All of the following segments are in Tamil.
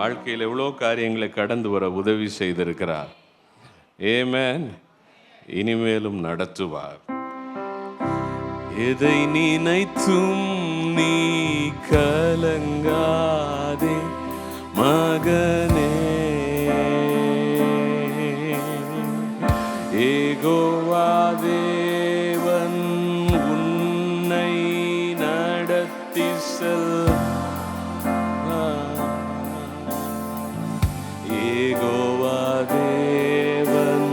வாழ்க்கையில் எவ்வளோ காரியங்களை கடந்து வர உதவி செய்திருக்கிறார். ஆமென். இனிமேலும் நடத்துவார். எதை நினைத்தும் நீ கலங்காதே மகனே, யெகோவா தேவன் உன்னை நடத்தி யெகோவா தேவன்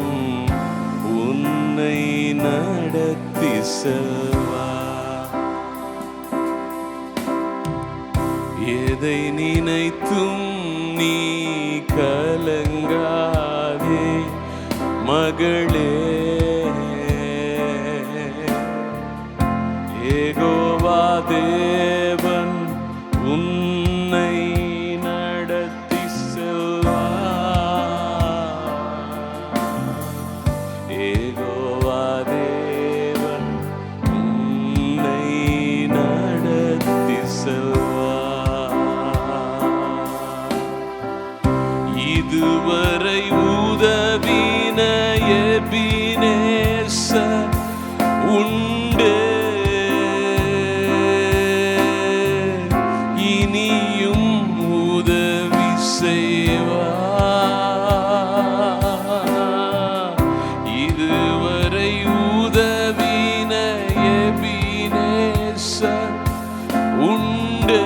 உன்னை நடத்தி செல்வார். எதை நினைத்தும் நீ கலங்காதே மகளே, யெகோவா தேவன் உன்னை நடத்தி செல்வார். யெகோவா தேவன் உன்னை நடத்தி செல்வார். இதுவரை உதவின எபினேசர் உண்டு, இனியும் உதவி செய்வார். இதுவரை உதவின எபினேசர் உண்டு,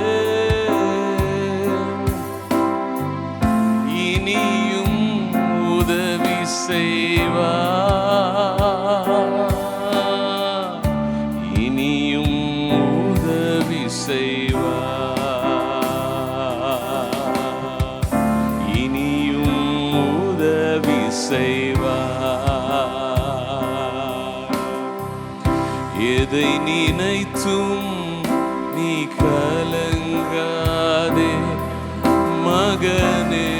இனியும் உதவி செய்வார். இனியும் உதவி செய்வார். இனியும் உதவி செய்வார். எதை நினைத்தும் நீ கலங்காதே மகனே,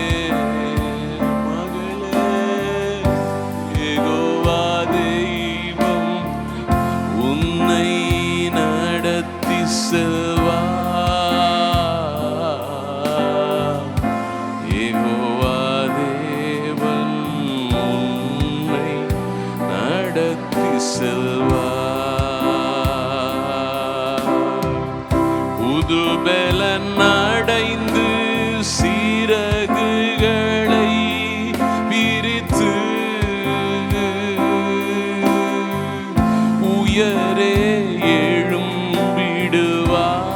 மகளே, யெகோவா தெய்வம் உன்னை நடத்தி செல்வார். யெகோவா தேவன் உன்னை நடத்தி செல்வார். புது பலன் அடைந்து சிறகுகளை விரித்து உயரே எழும்பிடுவார்.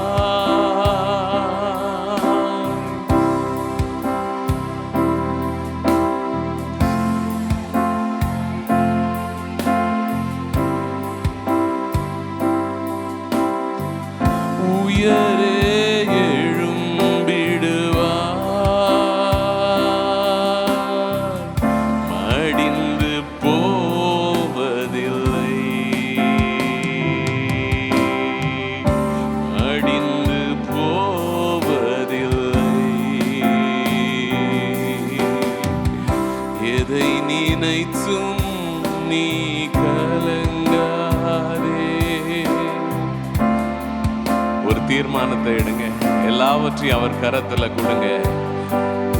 உயரே எழும்பிடுவார். மடிந்து போவதில்லை, மடிந்து போவதில்லை. எதை நினைத்தும் நீ கலங்காதே. ஒரு தீர்மானத்தை எடுங்க, எல்லாவற்றையும் அவர் கரத்துல கொடுங்க.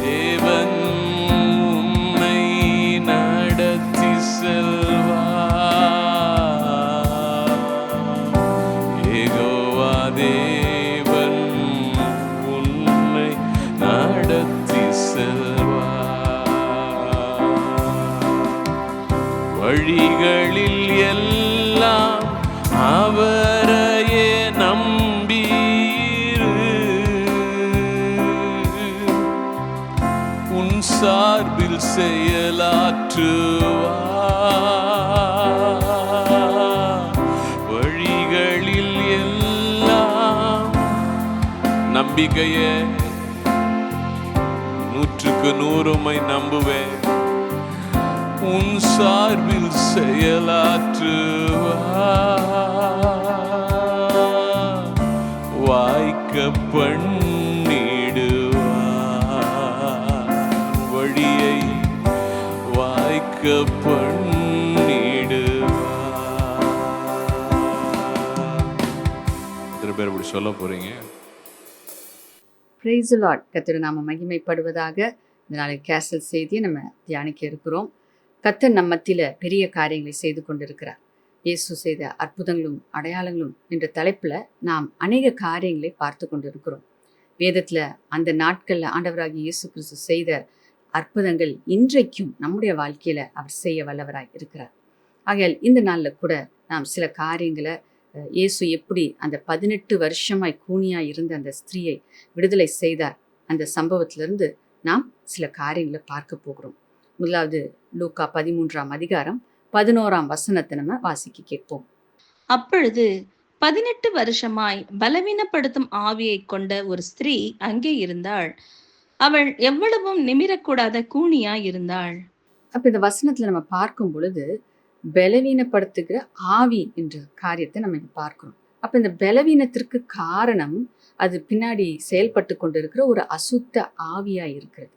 தேவன் உன்னை நடத்தி செல்வார். யெகோவா தேவன் உன்னை நடத்தி செல்வார். வழிகளில் எல்லாம் அவரையே நம்பீரு, உன் சார்பில் செயலாற்றுவார். வழிகளில் எல்லாம் நம்பிக்கையே 100க்கு 100 நம்புவேன். உன் சார்பில் செயலாற்றுவார். வாய்க்க பண்ணிடுவார். வழியை வாய்க்க பண்ணிடுவார். எத்தனை பேர் இப்படி சொல்ல போறீங்க? Praise the Lord. கர்த்தர் நாம மகிமைப்படுவதாக. இந்த நாளை கேசல் செய்தியை நம்ம தியானிக்க இருக்கிறோம். கர்த்தர் நம் மத்தியில பெரிய காரியங்களை செய்து கொண்டிருக்கிறார். இயேசு செய்த அற்புதங்களும் அடையாளங்களும் என்ற தலைப்புல நாம் அநேக காரியங்களை பார்த்து கொண்டிருக்கிறோம். வேதத்துல அந்த நாட்கள்ல ஆண்டவராகிய இயேசு கிறிஸ்து செய்த அற்புதங்கள் இன்றைக்கும் நம்முடைய வாழ்க்கையில அவர் செய்ய வல்லவராய் இருக்கிறார். ஆகையால் இந்த நாள்ல கூட நாம் சில காரியங்களை இயேசு எப்படி அந்த 18 வருஷமாய் கூனியாய் இருந்த அந்த ஸ்திரீயை விடுதலை செய்தார், அந்த சம்பவத்திலிருந்து நாம் சில காரியங்களை பார்க்க போகிறோம். முதலாவது லூக்கா 13ஆம் அதிகாரம் 11ஆம் வசனத்தை நம்ம வாசிக்க கேட்போம். அப்பொழுது 18 வருஷமாய் பலவீனப்படுத்தும் ஆவியை கொண்ட ஒரு ஸ்திரீ அங்கே இருந்தாள். அவள் எவ்வளவும் நிமிரக்கூடாத கூனியாய் இருந்தாள். அப்ப இந்த வசனத்துல நம்ம பார்க்கும் பொழுது பலவீனப்படுத்துகிற ஆவி என்ற காரியத்தை நம்ம இங்க பார்க்கிறோம். அப்ப இந்த பலவீனத்திற்கு காரணம் அது பின்னாடி செயல்பட்டு கொண்டிருக்கிற ஒரு அசுத்த ஆவியா இருக்கிறது.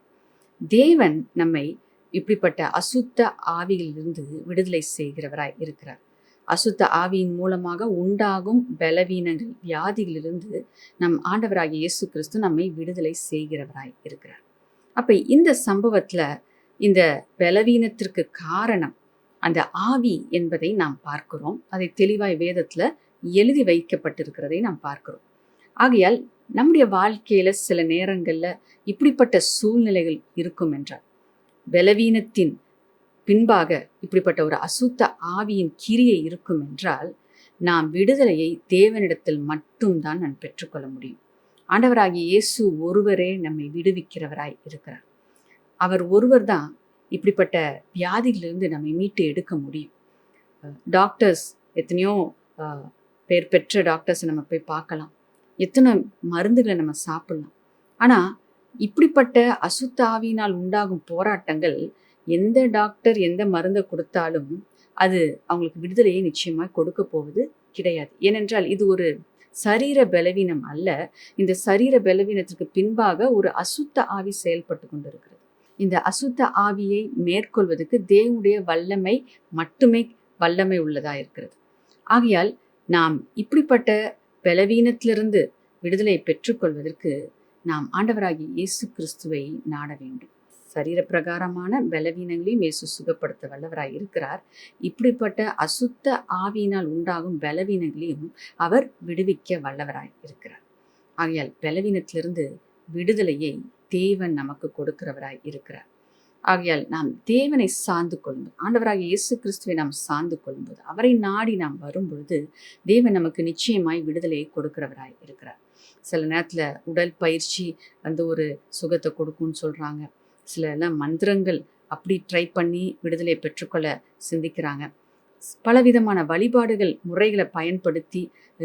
தேவன் நம்மை இப்படிப்பட்ட அசுத்த ஆவியிலிருந்து விடுதலை செய்கிறவராய் இருக்கிறார். அசுத்த ஆவியின் மூலமாக உண்டாகும் பலவீனங்கள், வியாதிகளிலிருந்து நம் ஆண்டவராகிய இயேசு கிறிஸ்து நம்மை விடுதலை செய்கிறவராய் இருக்கிறார். அப்ப இந்த சம்பவத்துல இந்த பலவீனத்திற்கு காரணம் அந்த ஆவி என்பதை நாம் பார்க்கிறோம். அதை தெளிவாய் வேதத்துல எழுதி வைக்கப்பட்டிருக்கிறதை நாம் பார்க்கிறோம். ஆகையால் நம்முடைய வாழ்க்கையில சில நேரங்கள்ல இப்படிப்பட்ட சூழ்நிலைகள் இருக்கும் என்றால், பலவீனத்தின் பின்பாக இப்படிப்பட்ட ஒரு அசுத்த ஆவியின் கிரியை இருக்கும் என்றால், நாம் விடுதலையை தேவனிடத்தில் மட்டும்தான் நான் பெற்றுக்கொள்ள முடியும். ஆண்டவராகிய இயேசு ஒருவரே நம்மை விடுவிக்கிறவராய் இருக்கிறார். அவர் ஒருவர் தான் இப்படிப்பட்ட வியாதிகளிலிருந்து நம்மை மீட்டு எடுக்க முடியும். டாக்டர்ஸ் எத்தனையோ பேர் பெற்ற டாக்டர்ஸை நம்ம போய் பார்க்கலாம், எத்தனை மருந்துகளை நம்ம சாப்பிடலாம். ஆனால் இப்படிப்பட்ட அசுத்த ஆவியினால் உண்டாகும் போராட்டங்கள் எந்த டாக்டர் எந்த மருந்தை கொடுத்தாலும் அது அவங்களுக்கு விடுதலையை நிச்சயமாக கொடுக்க போவது கிடையாது. ஏனென்றால் இது ஒரு சரீர பலவீனம் அல்ல. இந்த சரீர பலவீனத்திற்கு பின்பாக ஒரு அசுத்த ஆவி செயல்பட்டு கொண்டிருக்கிறது. இந்த அசுத்த ஆவியை மேற்கொள்வதற்கு தேவனுடைய வல்லமை மட்டுமே வல்லமை உள்ளதா இருக்கிறது. ஆகையால் நாம் இப்படிப்பட்ட பலவீனத்திலிருந்து விடுதலையை பெற்றுக்கொள்வதற்கு நாம் ஆண்டவராகிய இயேசு கிறிஸ்துவை நாட வேண்டும். சரீர பிரகாரமான பலவீனங்களையும் இயேசு சுகப்படுத்த வல்லவராய் இருக்கிறார். இப்படிப்பட்ட அசுத்த ஆவியினால் உண்டாகும் பலவீனங்களையும் அவர் விடுவிக்க வல்லவராய் இருக்கிறார். ஆகையால் பலவீனத்திலிருந்து விடுதலையை தேவன் நமக்கு கொடுக்கிறவராய் இருக்கிறார். ஆகையால் நாம் தேவனை சார்ந்து கொள்ளும்போது, ஆண்டவராகிய இயேசு கிறிஸ்துவை நாம் சார்ந்து கொள்ளும்போது, அவரை நாடி நாம் வரும் பொழுது தேவன் நமக்கு நிச்சயமாய் விடுதலையை கொடுக்கிறவராய் இருக்கிறார். சில நேரத்துல உடல் பயிற்சி வந்து ஒரு சுகத்தை கொடுக்கும்னு சொல்றாங்க. சில எல்லாம் மந்திரங்கள் அப்படி ட்ரை பண்ணி விடுதலையை பெற்றுக்கொள்ள சிந்திக்கிறாங்க. பலவிதமான வழிபாடுகள் முறைகளை பயன்படுத்தி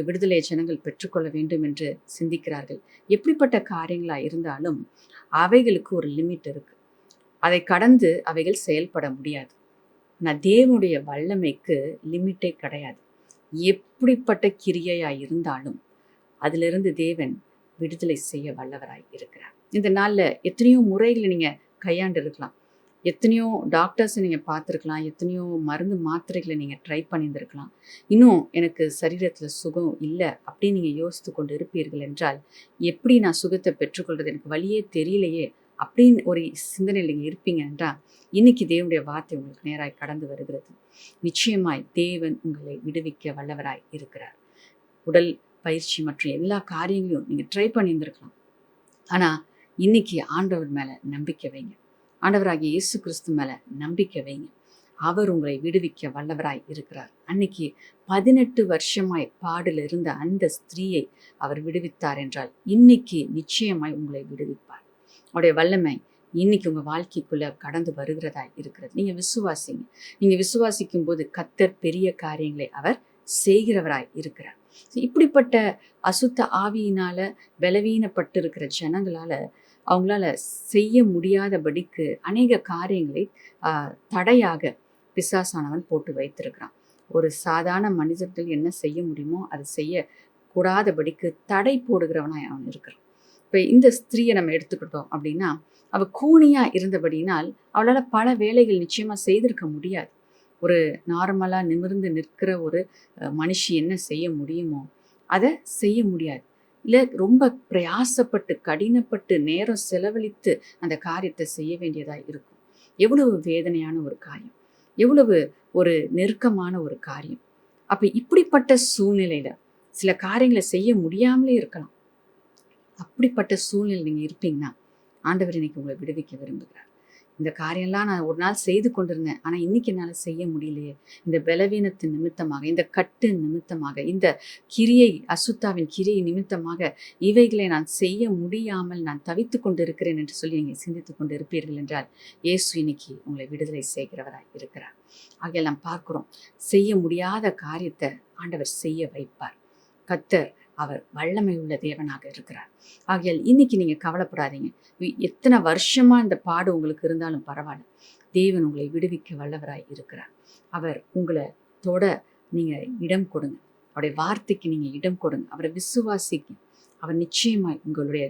விடுதலை ஜனங்கள் பெற்றுக்கொள்ள வேண்டும் என்று சிந்திக்கிறார்கள். எப்படிப்பட்ட காரியங்களா இருந்தாலும் அவைகளுக்கு ஒரு லிமிட் இருக்கு. அதை கடந்து அவைகள் செயல்பட முடியாது. ஆனால் தேவனுடைய வல்லமைக்கு லிமிட்டே கிடையாது. எப்படிப்பட்ட கிரியையா இருந்தாலும் அதிலிருந்து தேவன் விடுதலை செய்ய வல்லவராய் இருக்கிறார். இந்த நாள்ல எத்தனையோ முறைகளை நீங்க கையாண்டு இருக்கலாம், எத்தனையோ டாக்டர்ஸை நீங்கள் பார்த்துருக்கலாம், எத்தனையோ மருந்து மாத்திரைகளை நீங்கள் ட்ரை பண்ணியிருந்திருக்கலாம். இன்னும் எனக்கு சரீரத்தில் சுகம் இல்லை அப்படின்னு நீங்கள் யோசித்து கொண்டு இருப்பீர்கள் என்றால், எப்படி நான் சுகத்தை பெற்றுக்கொள்வது, எனக்கு வழியே தெரியலையே அப்படின்னு ஒரு சிந்தனையில் நீங்கள் இருப்பீங்க என்றால், இன்னைக்கு தேவனுடைய வார்த்தை உங்களுக்கு நேராய் கடந்து வருகிறது. நிச்சயமாய் தேவன் உங்களை விடுவிக்க வல்லவராய் இருக்கிறார். உடல் பயிற்சி மற்றும் எல்லா காரியங்களையும் நீங்கள் ட்ரை பண்ணியிருந்திருக்கலாம். ஆனால் இன்னைக்கு ஆண்டவர் மேலே நம்பிக்கை வைங்க. ஆண்டவராகிய இயேசு கிறிஸ்து மேல நம்பிக்கை வைங்க. அவர் உங்களை விடுவிக்க வல்லவராய் இருக்கிறார். அன்னைக்கு 18 வருஷமாய் பாடில் இருந்த அந்த ஸ்திரீயை அவர் விடுவித்தார் என்றால், இன்னைக்கு நிச்சயமாய் உங்களை விடுவிப்பார். அவருடைய வல்லமை இன்னைக்கு உங்க வாழ்க்கைக்குள்ள கடந்து வருகிறதாய் இருக்கிறது. நீங்க விசுவாசிங்க. நீங்க விசுவாசிக்கும் போது கர்த்தர் பெரிய காரியங்களை அவர் செய்கிறவராய் இருக்கிறார். இப்படிப்பட்ட அசுத்த ஆவியினால பலவீனப்பட்டு இருக்கிற ஜனங்களால அவங்களால செய்ய முடியாதபடிக்கு அநேக காரியங்களை தடையாக பிசாசானவன் போட்டு வைத்திருக்கிறான். ஒரு சாதாரண மனிதர்கள் என்ன செய்ய முடியுமோ அதை செய்யக்கூடாதபடிக்கு தடை போடுகிறவனாய் அவன் இருக்கிறான். இப்போ இந்த ஸ்திரீயை நம்ம எடுத்துக்கிட்டோம் அப்படின்னா, அவள் கூனியாக இருந்தபடினால் அவளால் பல வேலைகள் நிச்சயமாக செய்திருக்க முடியாது. ஒரு நார்மலாக நிமிர்ந்து நிற்கிற ஒரு மனுஷி என்ன செய்ய முடியுமோ அதை செய்ய முடியாது. இல்லை ரொம்ப பிரயாசப்பட்டு கடினப்பட்டு நேரம் செலவழித்து அந்த காரியத்தை செய்ய வேண்டியதாக இருக்கும். எவ்வளவு வேதனையான ஒரு காரியம், எவ்வளவு ஒரு நெருக்கமான ஒரு காரியம். அப்போ இப்படிப்பட்ட சூழ்நிலையில் சில காரியங்களை செய்ய முடியாமலே இருக்கலாம். அப்படிப்பட்ட சூழ்நிலை நீங்கள் இருப்பீங்கன்னா ஆண்டவர் இன்னைக்கு உங்களை விடுவிக்க விரும்புகிறார். இந்த காரியம்லாம் நான் ஒரு நாள் செய்து கொண்டிருந்தேன், ஆனால் இன்னைக்கு என்னால் செய்ய முடியலையே, இந்த பலவீனத்தின் நிமித்தமாக, இந்த கட்டு நிமித்தமாக, இந்த கிரியை அசுத்தாவின் கிரியை நிமித்தமாக இவைகளை நான் செய்ய முடியாமல் நான் தவித்து கொண்டு இருக்கிறேன் என்று சொல்லி நீங்கள் சிந்தித்து கொண்டு இருப்பீர்கள் என்றால் இயேசு இன்னைக்கு உங்களை விடுதலை செய்கிறவராய் இருக்கிறார். ஆகையால் நாம் பார்க்கிறோம், செய்ய முடியாத காரியத்தை ஆண்டவர் செய்ய வைப்பார். கர்த்தர் அவர் வல்லமை உள்ள தேவனாக இருக்கிறார். ஆகையால் இன்னைக்கு நீங்கள் கவலைப்படாதீங்க. எத்தனை வருஷமா இந்த பாடு உங்களுக்கு இருந்தாலும் பரவாயில்ல, தேவன் உங்களை விடுவிக்க வல்லவராய் இருக்கிறார். அவர் உங்களை தொட நீங்கள் இடம் கொடுங்க, அவருடைய வார்த்தைக்கு நீங்கள் இடம் கொடுங்க, அவரை விசுவாசிக்க. அவர் நிச்சயமாய் உங்களுடைய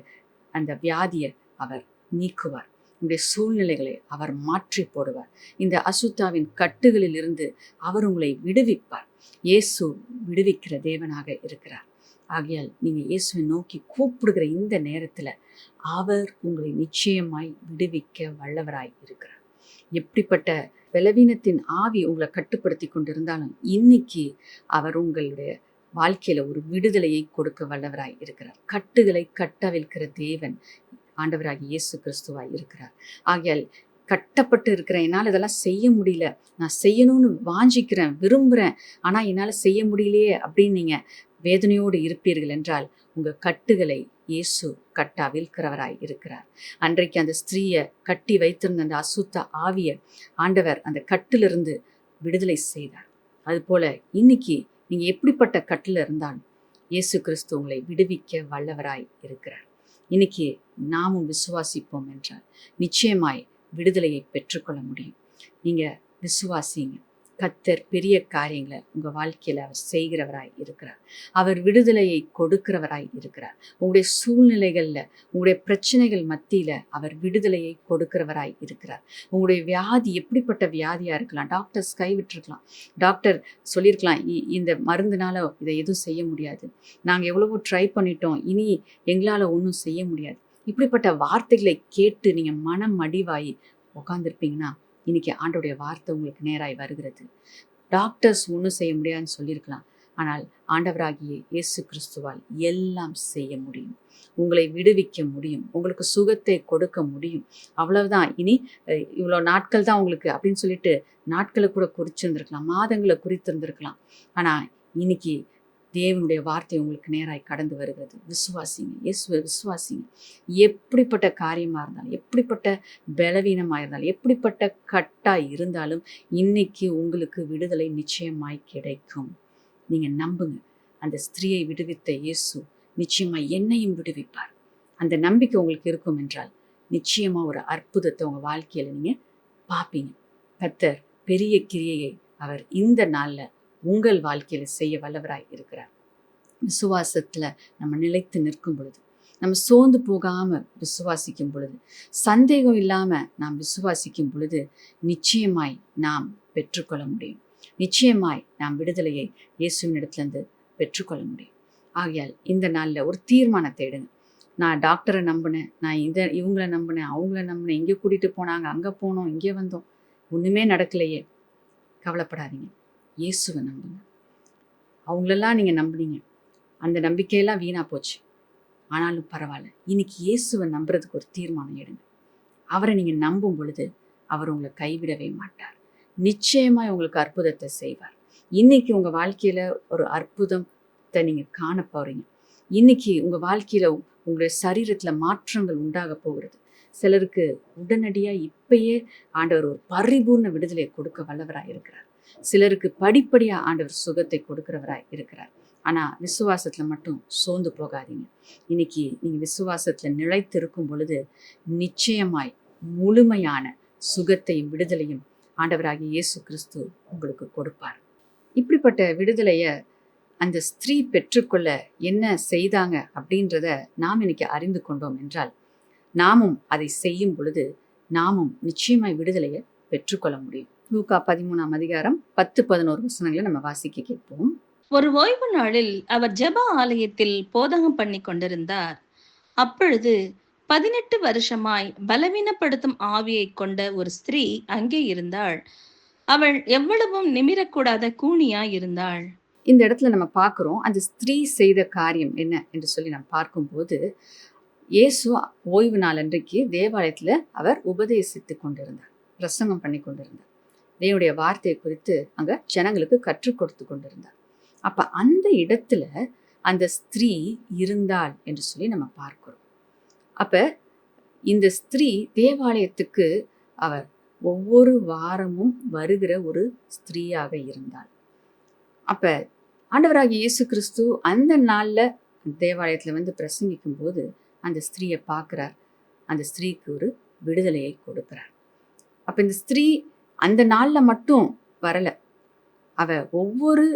அந்த வியாதியை அவர் நீக்குவார். உங்களுடைய சூழ்நிலைகளை அவர் மாற்றி போடுவார். இந்த அசுத்தாவின் கட்டுகளில் இருந்து அவர் உங்களை விடுவிப்பார். இயேசு விடுவிக்கிற தேவனாக இருக்கிறார். ஆகையால் நீங்கள் இயேசுவை நோக்கி கூப்பிடுகிற இந்த நேரத்தில் அவர் உங்களை நிச்சயமாய் விடுவிக்க வல்லவராய் இருக்கிறார். எப்படிப்பட்ட பலவீனத்தின் ஆவி உங்களை கட்டுப்படுத்தி கொண்டிருந்தாலும் இன்னைக்கு அவர் உங்களுடைய வாழ்க்கையில் ஒரு விடுதலையை கொடுக்க வல்லவராய் இருக்கிறார். கட்டுகளை கட்டவிழ்க்கிற தேவன் ஆண்டவராகிய இயேசு கிறிஸ்துவாய் இருக்கிறார். ஆகையால் கட்டப்பட்டு இருக்கிறேன், என்னால் இதெல்லாம் செய்ய முடியல, நான் செய்யணும்னு வாஞ்சிக்கிறேன், விரும்புகிறேன், ஆனால் என்னால் செய்ய முடியலையே அப்படின்னு நீங்கள் வேதனையோடு இருப்பீர்கள் என்றால் உங்கள் கட்டுகளை இயேசு கட்டாவிழ்க்கிறவராய் இருக்கிறார். அன்றைக்கு அந்த ஸ்திரீயை கட்டி வைத்திருந்த அந்த அசுத்த ஆவியை ஆண்டவர் அந்த கட்டிலிருந்து விடுதலை செய்தார். அதுபோல் இன்னைக்கு நீங்கள் எப்படிப்பட்ட கட்டில் இருந்தாலும் இயேசு கிறிஸ்து உங்களை விடுவிக்க வல்லவராய் இருக்கிறார். இன்னைக்கு நாமும் விசுவாசிப்போம் என்றால் நிச்சயமாய் விடுதலையை பெற்றுக்கொள்ள முடியும். நீங்கள் விசுவாசிங்க. கர்த்தர் பெரிய காரியங்களை உங்கள் வாழ்க்கையில் அவர் செய்கிறவராய் இருக்கிறார். அவர் விடுதலையை கொடுக்கிறவராய் இருக்கிறார். உங்களுடைய சூழ்நிலைகளில், உங்களுடைய பிரச்சனைகள் மத்தியில் அவர் விடுதலையை கொடுக்கிறவராய் இருக்கிறார். உங்களுடைய வியாதி எப்படிப்பட்ட வியாதியாக இருக்கலாம், டாக்டர்ஸ் கைவிட்டிருக்கலாம், டாக்டர் சொல்லியிருக்கலாம் இந்த மருந்துனால இதை எதுவும் செய்ய முடியாது, நாங்கள் எவ்வளவோ ட்ரை பண்ணிட்டோம், இனி எங்களால் ஒன்றும் செய்ய முடியாது. இப்படிப்பட்ட வார்த்தைகளை கேட்டு நீங்கள் மனம் அடிவாயி உட்காந்துருப்பீங்கன்னா இன்னைக்கு ஆண்டோடைய வார்த்தை உங்களுக்கு நேராய் வருகிறது. டாக்டர்ஸ் ஒன்றும் செய்ய முடியாதுன்னு சொல்லியிருக்கலாம், ஆனால் ஆண்டவராகிய இயேசு கிறிஸ்துவால் எல்லாம் செய்ய முடியும். உங்களை விடுவிக்க முடியும், உங்களுக்கு சுகத்தை கொடுக்க முடியும். அவ்வளவுதான். இனி இவ்வளோ நாட்கள் தான் உங்களுக்கு அப்படின்னு சொல்லிட்டு நாட்களை கூட குறிச்சிருந்துருக்கலாம், மாதங்களை குறித்திருந்திருக்கலாம். ஆனால் இன்னைக்கு தேவனுடைய வார்த்தை உங்களுக்கு நேராய் கடந்து வருகிறது. விசுவாசிங்க, இயேசுவை விசுவாசிங்க. எப்படிப்பட்ட காரியமாக இருந்தாலும், எப்படிப்பட்ட பலவீனமாக இருந்தாலும், எப்படிப்பட்ட கட்டாய் இருந்தாலும் இன்னைக்கு உங்களுக்கு விடுதலை நிச்சயமாய் கிடைக்கும். நீங்கள் நம்புங்க. அந்த ஸ்திரீயை விடுவித்த இயேசு நிச்சயமாக என்னையும் விடுவிப்பார். அந்த நம்பிக்கை உங்களுக்கு இருக்கும் என்றால் நிச்சயமாக ஒரு அற்புதத்தை உங்கள் வாழ்க்கையில் நீங்கள் பார்ப்பீங்க. கர்த்தர் பெரிய கிரியையை அவர் இந்த நாளில் உங்கள் வாழ்க்கையில் செய்ய வல்லவராய் இருக்கிறார். விசுவாசத்தில் நம்ம நிலைத்து நிற்கும் பொழுது, நம்ம சோர்ந்து போகாமல் விசுவாசிக்கும் பொழுது, சந்தேகம் இல்லாமல் நாம் விசுவாசிக்கும் பொழுது நிச்சயமாய் நாம் பெற்றுக்கொள்ள முடியும். நிச்சயமாய் நாம் விடுதலையை இயேசுவின் இடத்துலேருந்து பெற்றுக்கொள்ள முடியும். ஆகையால் இந்த நாளில் ஒரு தீர்மானத்தை எடுங்க. நான் டாக்டரை நம்பினேன், நான் இவங்களை நம்பினேன், அவங்கள நம்பினேன், இங்கே கூட்டிகிட்டு போனாங்க, அங்கே போனோம், இங்கே வந்தோம், ஒன்றுமே நடக்கலையே. கவலைப்படாதீங்க, இயேசுவை நம்புங்க. அவங்களெல்லாம் நீங்கள் நம்புனீங்க, அந்த நம்பிக்கையெல்லாம் வீணாக போச்சு. ஆனாலும் பரவாயில்ல, இன்னைக்கு இயேசுவை நம்புறதுக்கு ஒரு தீர்மானம் எடுங்க. அவரை நீங்கள் நம்பும் பொழுது அவர் உங்களை கைவிடவே மாட்டார். நிச்சயமாக உங்களுக்கு அற்புதத்தை செய்வார். இன்னைக்கு உங்கள் வாழ்க்கையில் ஒரு அற்புதத்தை நீங்கள் காண போகிறீங்க. இன்னைக்கு உங்கள் வாழ்க்கையில் உங்களுடைய சரீரத்தில் மாற்றங்கள் உண்டாக போகிறது. சிலருக்கு உடனடியாக இப்பயே ஆண்டவர் ஒரு பரிபூர்ண விடுதலையை கொடுக்க வல்லவராக இருக்கிறார். சிலருக்கு படிப்படியாக ஆண்டவர் சுகத்தை கொடுக்கிறவராய் இருக்கிறார். ஆனால் விசுவாசத்தில் மட்டும் சோர்ந்து போகாதீங்க. இன்னைக்கு நீங்கள் விசுவாசத்தில் நிலைத்திருக்கும் பொழுது நிச்சயமாய் முழுமையான சுகத்தையும் விடுதலையும் ஆண்டவராகிய இயேசு கிறிஸ்து உங்களுக்கு கொடுப்பார். இப்படிப்பட்ட விடுதலையை அந்த ஸ்திரீ பெற்றுக்கொள்ள என்ன செய்தாங்க அப்படின்றத நாம் இன்னைக்கு அறிந்து கொண்டோம் என்றால் நாமும் அதை செய்யும் பொழுது நாமும் நிச்சயமாய் விடுதலையை பெற்றுக்கொள்ள முடியும். லூக்கா 13ஆம் அதிகாரம் 10-11 வசனங்களை நம்ம வாசிக்க கேட்போம். ஒரு ஓய்வு நாளில் அவர் ஜெப ஆலயத்தில் போதகம் பண்ணி கொண்டிருந்தார். அப்பொழுது 18 வருஷமாய் பலவீனப்படுத்தும் ஆவியைக் கொண்ட ஒரு ஸ்திரீ அங்கே இருந்தாள். அவள் எவ்வளவும் நிமிரக்கூடாத கூனியாய் இருந்தாள். இந்த இடத்துல நம்ம பார்க்குறோம், அந்த ஸ்திரீ செய்த காரியம் என்ன என்று சொல்லி நம்ம பார்க்கும்போது, இயேசு ஓய்வு நாள் அன்றைக்கு தேவாலயத்தில் அவர் உபதேசித்து கொண்டிருந்தார், பிரசங்கம் பண்ணி கொண்டிருந்தார். தேவனுடைய வார்த்தையை குறித்து அங்கே ஜனங்களுக்கு கற்றுக் கொடுத்து கொண்டிருந்தார். அப்போ அந்த இடத்துல அந்த ஸ்திரீ இருந்தாள் என்று சொல்லி நம்ம பார்க்கிறோம். அப்போ இந்த ஸ்திரீ தேவாலயத்துக்கு அவர் ஒவ்வொரு வாரமும் வருகிற ஒரு ஸ்திரீயாக இருந்தாள். அப்போ ஆண்டவராகிய இயேசு கிறிஸ்து அந்த நாளில் தேவாலயத்தில் வந்து பிரசங்கிக்கும் போது அந்த ஸ்திரீயை பார்க்குறார். அந்த ஸ்திரீக்கு ஒரு விடுதலையை கொடுக்குறார். அப்போ இந்த ஸ்திரீ அந்த நாளில் மட்டும் வரலை, அவ ஒவ்வொரு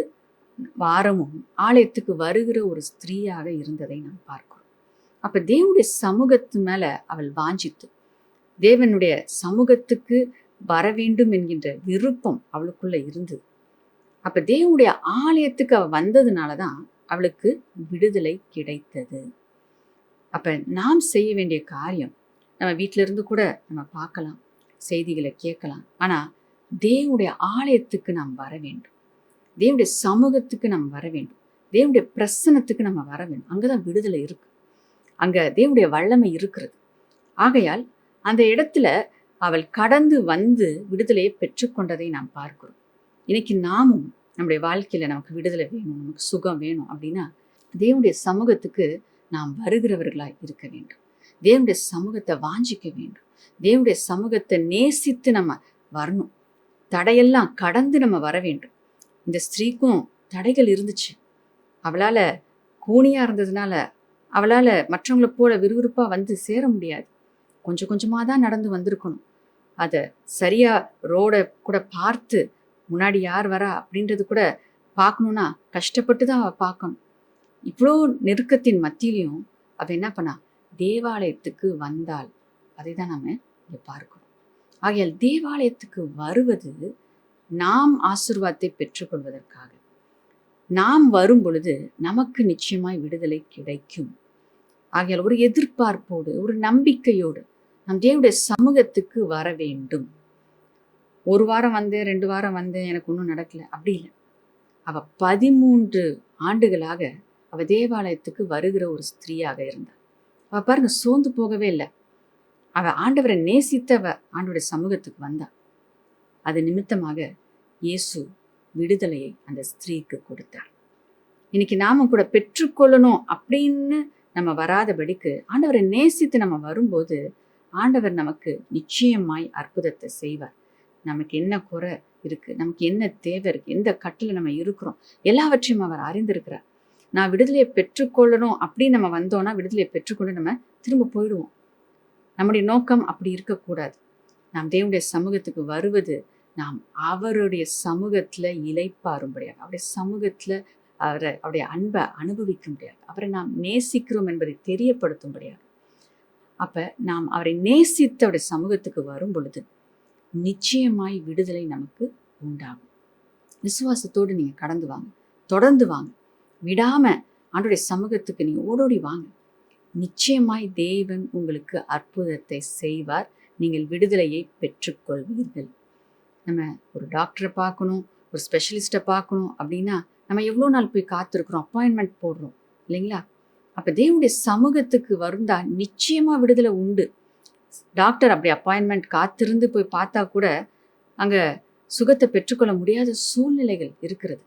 வாரமும் ஆலயத்துக்கு வருகிற ஒரு ஸ்திரீயாக இருந்ததை நாம் பார்க்கிறோம். அப்போ தேவனுடைய சமூகத்து மேலே அவள் வாஞ்சித்து தேவனுடைய சமூகத்துக்கு வர வேண்டும் என்கின்ற விருப்பம் அவளுக்குள்ள இருந்தது. அப்போ தேவனுடைய ஆலயத்துக்கு அவள் வந்ததுனால தான் அவளுக்கு விடுதலை கிடைத்தது. அப்போ நாம் செய்ய வேண்டிய காரியம், நம்ம வீட்டில இருந்து கூட நம்ம பார்க்கலாம், செய்திகளை கேட்கலாம், ஆனால் தேவனுடைய ஆலயத்துக்கு நாம் வர வேண்டும், தேவனுடைய சமூகத்துக்கு நாம் வர வேண்டும், தேவனுடைய பிரசன்னத்துக்கு நம்ம வர வேண்டும். அங்கே தான் விடுதலை இருக்கு, அங்கே தேவனுடைய வல்லமை இருக்கிறது. ஆகையால் அந்த இடத்துல அவள் கடந்து வந்து விடுதலையை பெற்றுக்கொண்டதை நாம் பார்க்கிறோம். இன்னைக்கு நாமும் நம்முடைய வாழ்க்கையில் நமக்கு விடுதலை வேணும், நமக்கு சுகம் வேணும் அப்படின்னா தேவனுடைய சமூகத்துக்கு நாம் வருகிறவர்களாய் இருக்க வேண்டும். தேவனுடைய சமூகத்தை வாஞ்சிக்க வேண்டும். தேவனுடைய சமூகத்தை நேசித்து நம்ம வரணும். தடையெல்லாம் கடந்து நம்ம வர வேண்டும். இந்த ஸ்திரீக்கும் தடைகள் இருந்துச்சு. அவளால் கூனியாக இருந்ததுனால அவளால் மற்றவங்களை போல விறுவிறுப்பாக வந்து சேர முடியாது. கொஞ்சம் கொஞ்சமாக தான் நடந்து வந்திருக்கணும். அதை சரியாக ரோடை கூட பார்த்து முன்னாடி யார் வரா அப்படின்றது கூட பார்க்கணுன்னா கஷ்டப்பட்டு தான் அவள் பார்க்கணும். இவ்வளோ நெருக்கத்தின் மத்தியிலையும் அவள் என்ன பண்ணா, தேவாலயத்துக்கு வந்தாள். அதை தான் நம்ம இங்கே பார்க்கிறோம். ஆகையால் தேவாலயத்துக்கு வருவது நாம் ஆசீர்வாதத்தை பெற்றுக்கொள்வதற்காக. நாம் வரும் பொழுது நமக்கு நிச்சயமாய் விடுதலை கிடைக்கும். ஆகையால் ஒரு எதிர்பார்ப்போடு ஒரு நம்பிக்கையோடு நம் தேவனுடைய சமூகத்துக்கு வர வேண்டும். ஒரு வாரம் வந்தேன், 2 வாரம் வந்தேன், எனக்கு ஒன்றும் நடக்கல, அப்படி இல்லை. அவள் 13 ஆண்டுகளாக அவள் தேவாலயத்துக்கு வருகிற ஒரு ஸ்திரீயாக இருந்தாள். அவள் பாருங்க, சோர்ந்து போகவே இல்லை. அவள் ஆண்டவரை நேசித்து அவள் ஆண்டவருடைய சமூகத்துக்கு வந்தாள். அது நிமித்தமாக இயேசு விடுதலையை அந்த ஸ்திரீக்கு கொடுத்தார். இன்னைக்கு நாம கூட பெற்றுக்கொள்ளணும் அப்படின்னு நம்ம வராதபடிக்கு ஆண்டவரை நேசித்து நம்ம வரும்போது ஆண்டவர் நமக்கு நிச்சயமாய் அற்புதத்தை செய்வார். நமக்கு என்ன குறை இருக்கு, நமக்கு என்ன தேவை இருக்கு, எந்த கட்டில் நம்ம இருக்கிறோம், எல்லாவற்றையும் அவர் அறிந்திருக்கிறார். நான் விடுதலையை பெற்றுக்கொள்ளணும் அப்படின்னு நம்ம வந்தோம்னா விடுதலையை பெற்றுக்கொண்டு நம்ம திரும்ப போயிடுவோம். நம்முடைய நோக்கம் அப்படி இருக்கக்கூடாது. நாம் தேவனுடைய சமூகத்துக்கு வருவது நாம் அவருடைய சமூகத்துல இளைப்பாரும்படியாக, அவருடைய சமூகத்துல அவருடைய அன்பை அனுபவிக்க முடியாது, அவரை நாம் நேசிக்கிறோம் என்பதை தெரியப்படுத்தும்படியாக. அப்ப நாம் அவரை நேசித்து அவருடைய சமூகத்துக்கு வரும் பொழுது நிச்சயமாய் விடுதலை நமக்கு உண்டாகும். விசுவாசத்தோடு நீங்க கடந்து வாங்க, தொடர்ந்து வாங்க, விடாம ஆண்டவருடைய சமூகத்துக்கு நீங்க ஓடோடி வாங்க. நிச்சயமாய் தேவன் உங்களுக்கு அற்புதத்தை செய்வார். நீங்கள் விடுதலையை பெற்றுக்கொள்வீர்கள். நம்ம ஒரு டாக்டரை பார்க்கணும், ஒரு ஸ்பெஷலிஸ்ட்டை பார்க்கணும் அப்படின்னா நம்ம எவ்வளோ நாள் போய் காத்திருக்கிறோம், அப்பாயின்மெண்ட் போடுறோம் இல்லைங்களா? அப்போ தேவனுடைய சமூகத்துக்கு வருந்தா நிச்சயமாக விடுதலை உண்டு. டாக்டர் அப்படி அப்பாயின்மெண்ட் காத்திருந்து போய் பார்த்தா கூட அங்கே சுகத்தை பெற்றுக்கொள்ள முடியாத சூழ்நிலைகள் இருக்கிறது.